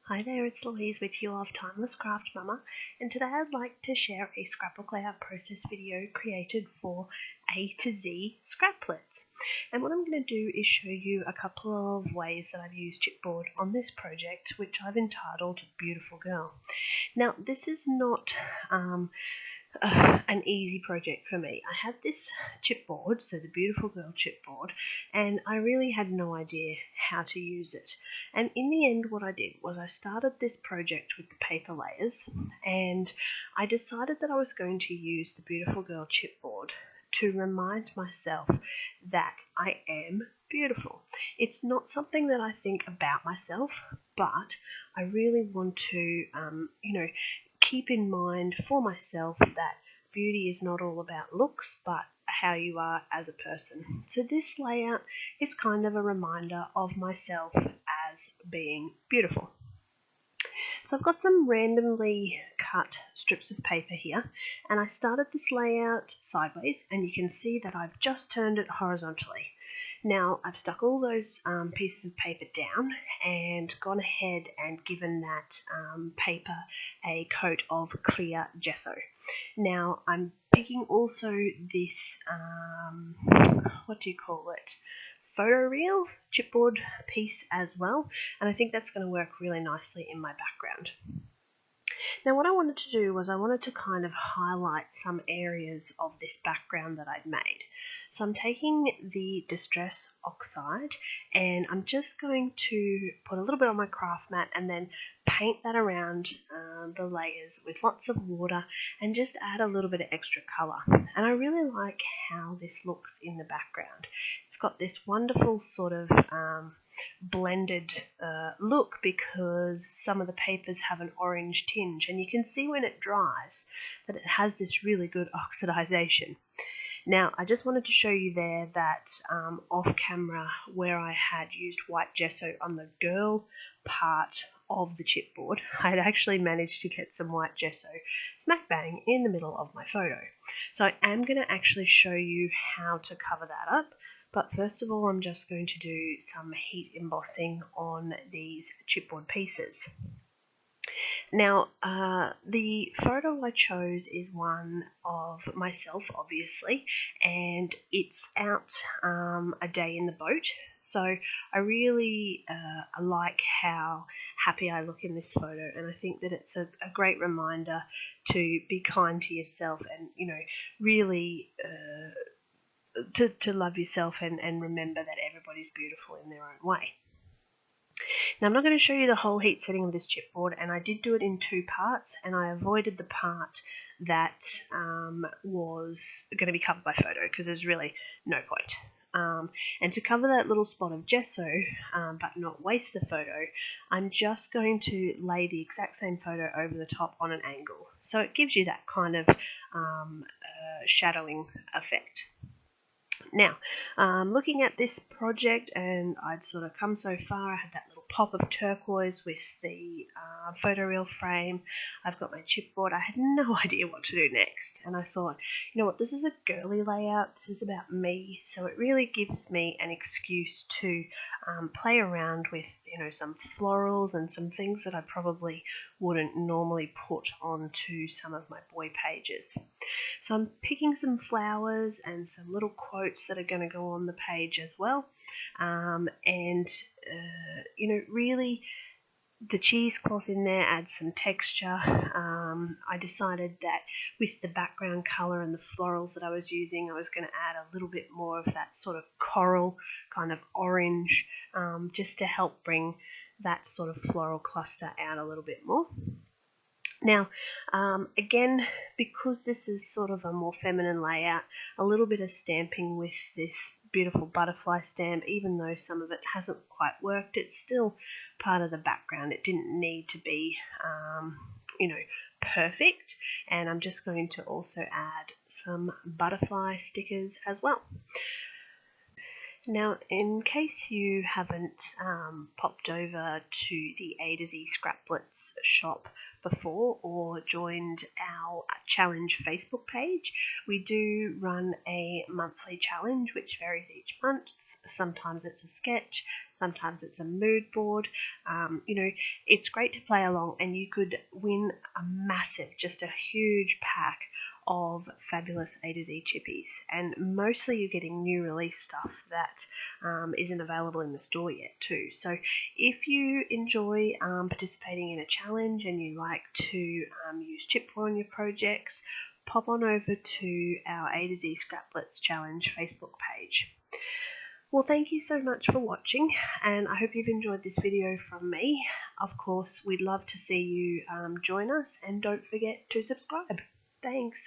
Hi there, it's Louise with you of Timeless Craft Mama, and today I'd like to share a scrapbook layout process video created for A2Z Scraplets. And what I'm going to do is show you a couple of ways that I've used chipboard on this project, which I've entitled Beautiful Girl. Now, this is not an easy project for me. I had this chipboard, so the Beautiful Girl chipboard, and I really had no idea how to use it. And in the end, what I did was I started this project with the paper layers, and I decided that I was going to use the Beautiful Girl chipboard to remind myself that I am beautiful. It's not something that I think about myself, but I really want to, keep in mind for myself that beauty is not all about looks, but how you are as a person. So this layout is kind of a reminder of myself as being beautiful. So I've got some randomly cut strips of paper here, and I started this layout sideways, and you can see that I've just turned it horizontally. Now I've stuck all those pieces of paper down and gone ahead and given that paper a coat of clear gesso. Now I'm picking also this, photoreal chipboard piece as well, and I think that's going to work really nicely in my background. Now what I wanted to do was I wanted to kind of highlight some areas of this background that I'd made. So I'm taking the Distress Oxide and I'm just going to put a little bit on my craft mat and then paint that around the layers with lots of water and just add a little bit of extra colour. And I really like how this looks in the background. It's got this wonderful sort of blended look because some of the papers have an orange tinge, and you can see when it dries that it has this really good oxidization. Now I just wanted to show you there that off camera where I had used white gesso on the girl part of the chipboard, I had actually managed to get some white gesso smack bang in the middle of my photo. So I am going to actually show you how to cover that up. But first of all, I'm just going to do some heat embossing on these chipboard pieces. Now, the photo I chose is one of myself, obviously, and it's out a day in the boat. So I really like how happy I look in this photo, and I think that it's a great reminder to be kind to yourself and, really to love yourself and remember that everybody's beautiful in their own way. Now I'm not going to show you the whole heat setting of this chipboard, and I did do it in two parts, and I avoided the part that was going to be covered by photo because there's really no point. And to cover that little spot of gesso but not waste the photo, I'm just going to lay the exact same photo over the top on an angle. So it gives you that kind of shadowing effect. Now, looking at this project, and I'd sort of come so far, I had that little pop of turquoise with the photoreal frame. I've got my chipboard. I had no idea what to do next, and I thought, you know what, this is a girly layout. This is about me, so it really gives me an excuse to play around with, some florals and some things that I probably wouldn't normally put onto some of my boy pages. So I'm picking some flowers and some little quotes that are going to go on the page as well. Really the cheesecloth in there adds some texture. I decided that with the background colour and the florals that I was using, I was going to add a little bit more of that sort of coral kind of orange, just to help bring that sort of floral cluster out a little bit more. Now, again, because this is sort of a more feminine layout, a little bit of stamping with this beautiful butterfly stamp, even though some of it hasn't quite worked, it's still part of the background. It didn't need to be, perfect. And I'm just going to also add some butterfly stickers as well. Now, in case you haven't popped over to the A2Z Scraplets shop before or joined our challenge Facebook page, we do run a monthly challenge which varies each month. sometimes it's a sketch, sometimes it's a mood board. You know, it's great to play along, and you could win a massive, just a huge pack of fabulous A2Z chippies, and mostly you're getting new release stuff that isn't available in the store yet too. So if you enjoy participating in a challenge and you like to use chipboard on your projects, pop on over to our A2Z Scraplets challenge Facebook page. Well, thank you so much for watching, and I hope you've enjoyed this video from me. Of course, we'd love to see you join us, and don't forget to subscribe. Thanks.